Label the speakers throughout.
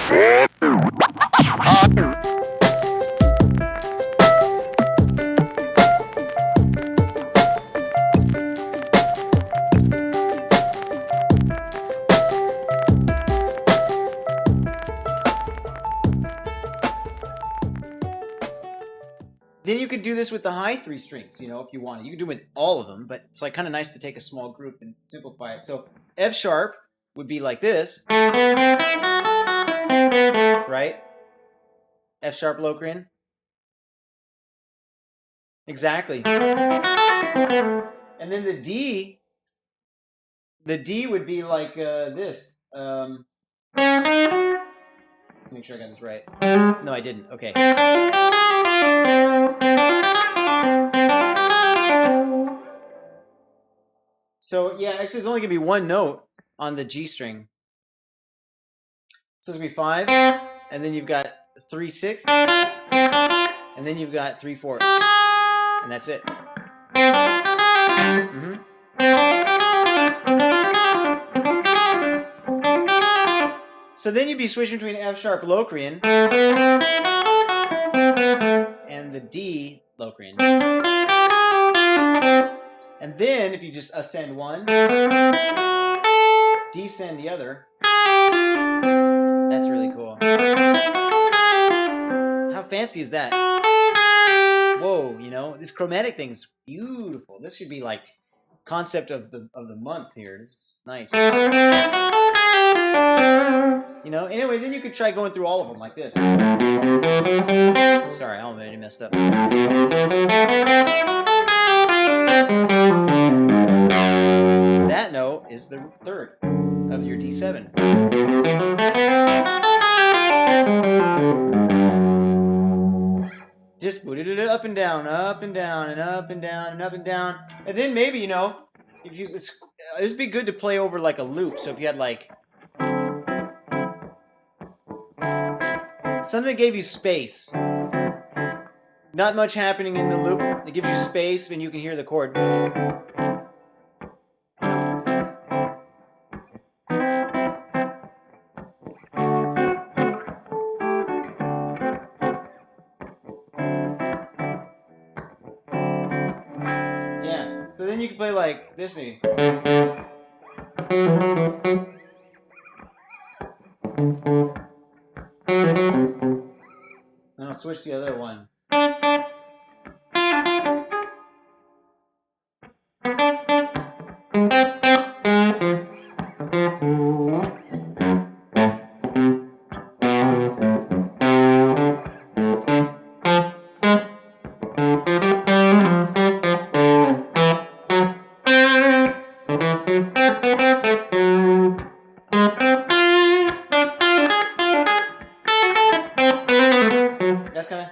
Speaker 1: Then you could do this with the high three strings, you know, if you wanted. You could do it with all of them, but it's like kind of nice to take a small group and simplify it. So F sharp would be like this, right? F sharp locrian. Exactly. And then the D would be like this. Let's make sure I got this right. No, I didn't. Okay. So yeah, actually there's only gonna be one note on the G string. So it's gonna be 5, and then you've got 3, 6, and then you've got 3, 4, and that's it. So then you'd be switching between F sharp locrian and the D locrian. And then if you just ascend one, descend the other, that's really cool. How fancy is that? Whoa, you know, this chromatic thing is beautiful. This should be like concept of the month here. This is nice. You know, anyway, then you could try going through all of them like this. Sorry, I already messed up. That note is the third of your D7. Just put it up and down, up and down, and up and down, and up and down. And then maybe, you know, if you, it'd be good to play over like a loop. So if you had like something that gave you space. Not much happening in the loop. It gives you space and you can hear the chord. Yeah, so then you can play like this maybe. And I'll switch to the other one. That's kind of.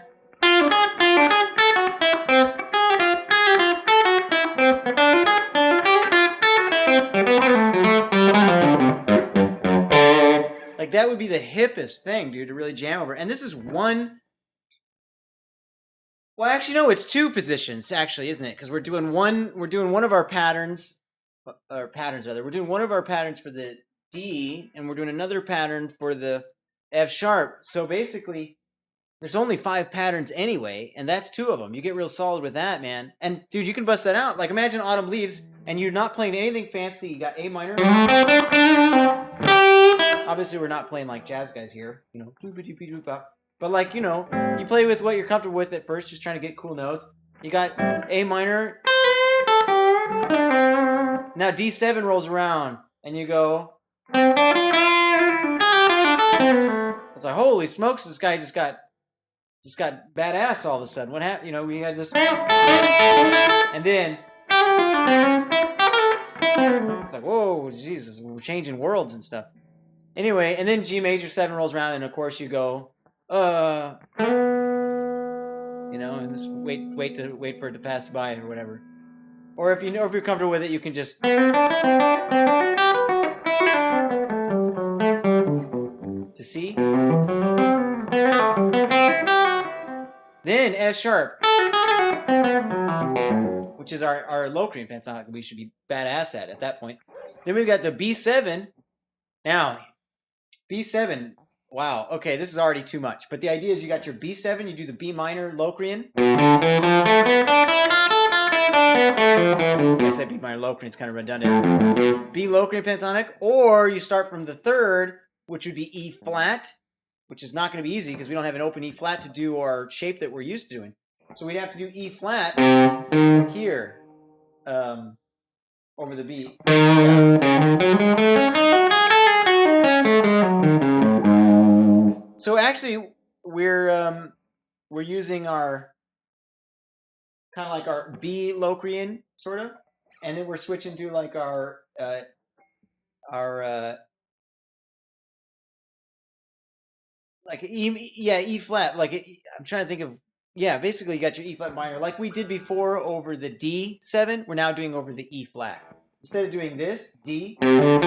Speaker 1: Like that would be the hippest thing, dude, to really jam over. And this is one. Well, actually, no, it's two positions, actually, isn't it? Because we're doing one of our patterns, or patterns rather. We're doing one of our patterns for the D, and we're doing another pattern for the F sharp. So basically, there's only 5 patterns anyway, and that's 2 of them. You get real solid with that, man. And dude, you can bust that out. Like imagine Autumn Leaves, and you're not playing anything fancy. You got A minor. Obviously, we're not playing like jazz guys here, you know. But like, you know, you play with what you're comfortable with at first, just trying to get cool notes. You got A minor. Now D7 rolls around, and you go. It's like, holy smokes, this guy just got badass all of a sudden. What happened? You know, we had this, and then it's like, whoa, Jesus, we're changing worlds and stuff. Anyway, and then G major 7 rolls around, and of course you go, you know, and just wait for it to pass by or whatever. Or if you're comfortable with it, you can just to C. Then F sharp, which is our locrian pentatonic we should be badass at that point. Then we've got the B7. Now, B7, Wow. Okay, this is already too much. But the idea is you got your B7, you do the B minor locrian. I said B minor locrian, it's kind of redundant. B locrian pentatonic, or you start from the third, which would be E flat, which is not going to be easy because we don't have an open E flat to do our shape that we're used to doing. So we'd have to do E flat here, over the B. So actually, we're using our kind of like our B locrian sort of, and then we're switching to like our like E flat. Like I'm trying to think of basically you got your E flat minor like we did before over the D7. We're now doing over the E flat. Instead of doing this D, we're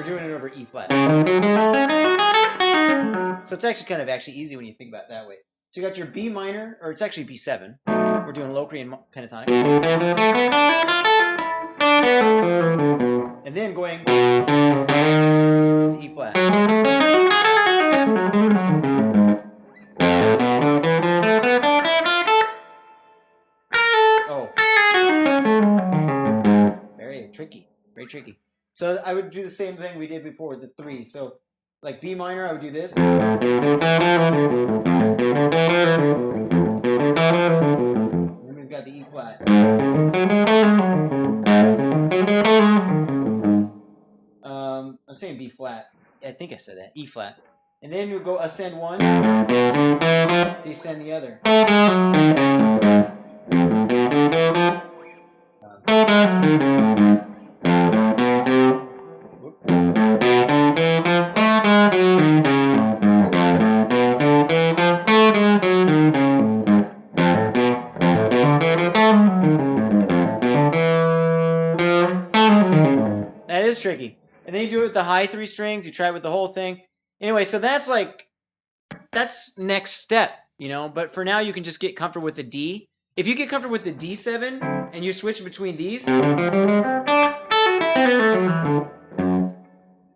Speaker 1: doing it over E flat. So it's actually kind of easy when you think about it that way. So you got your B minor, or it's actually B7. We're doing locrian pentatonic. And then going to E flat. Oh. Very tricky. Very tricky. So I would do the same thing we did before with the 3. So like B minor, I would do this. And then we've got the E flat. I'm saying B flat. I think I said that. E flat. And then you go ascend one, descend the other. That is tricky. And then you do it with the high 3 strings. You try it with the whole thing. Anyway, so that's next step, you know. But for now, you can just get comfortable with the D. If you get comfortable with the D7 and you switch between these,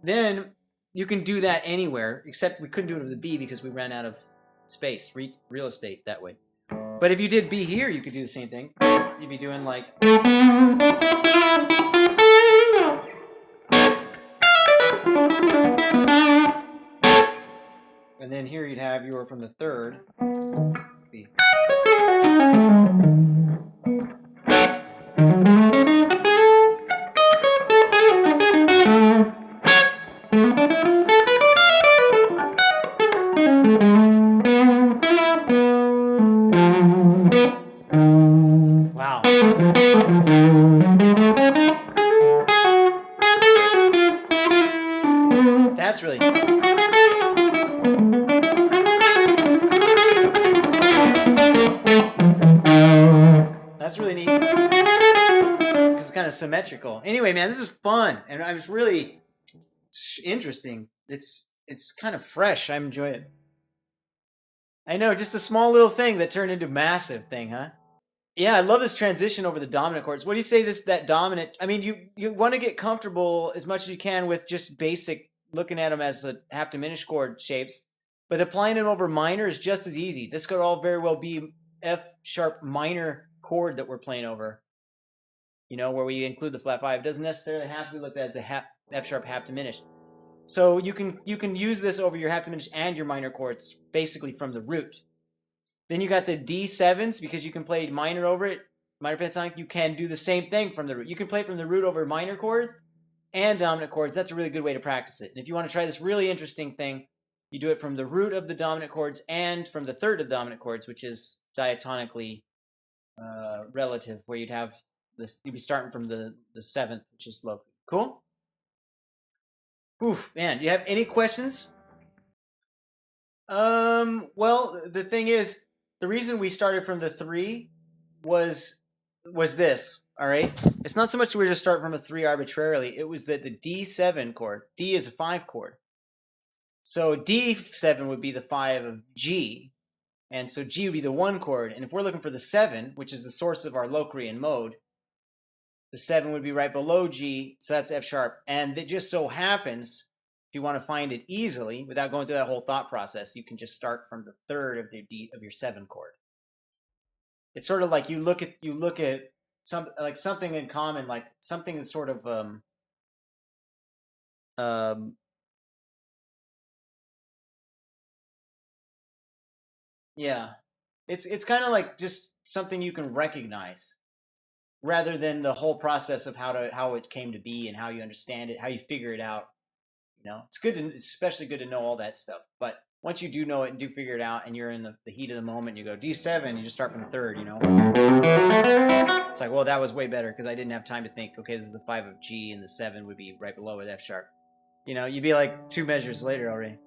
Speaker 1: then you can do that anywhere. Except we couldn't do it with the B because we ran out of space, real estate that way. But if you did B here, you could do the same thing. You'd be doing like. And then here you'd have your from the third. B. Wow. That's really. That's really neat. Because it's kind of symmetrical. Anyway, man, this is fun. And I was really interesting. It's kind of fresh. I enjoy it. I know, just a small little thing that turned into a massive thing, huh? Yeah, I love this transition over the dominant chords. What do you say that dominant? I mean, you want to get comfortable as much as you can with just basic looking at them as a half diminished chord shapes, but applying it over minor is just as easy. This could all very well be F sharp minor chord that we're playing over. You know, where we include the flat 5. It doesn't necessarily have to be looked at as a F sharp half diminished. So you can use this over your half diminished and your minor chords basically from the root. Then you got the D7s because you can play minor over it, minor pentatonic. You can do the same thing from the root. You can play from the root over minor chords and dominant chords. That's a really good way to practice it. And if you want to try this really interesting thing, you do it from the root of the dominant chords and from the third of the dominant chords, which is diatonically relative, where you'd have this. You'd be starting from the 7th, which is low. Cool? Oof, man, do you have any questions? Well, the thing is, the reason we started from the 3 was this, all right? It's not so much we were just starting from a 3 arbitrarily. It was that the D7 chord, D is a 5 chord. So D7 would be the 5 of G, and so G would be the 1 chord. And if we're looking for the 7, which is the source of our locrian mode, the 7 would be right below G, so that's F sharp. And it just so happens if you want to find it easily without going through that whole thought process, you can just start from the third of the D of your 7 chord. It's sort of like you look at something in common, like something that's sort of yeah. It's kind of like just something you can recognize rather than the whole process of how it came to be and how you understand it, how you figure it out. You know, it's especially good to know all that stuff. But once you do know it and do figure it out, and you're in the heat of the moment, you go D7, you just start from the third. You know, it's like, well, that was way better because I didn't have time to think. Okay, this is the 5 of G, and the 7 would be right below with F sharp. You know, you'd be like 2 measures later already.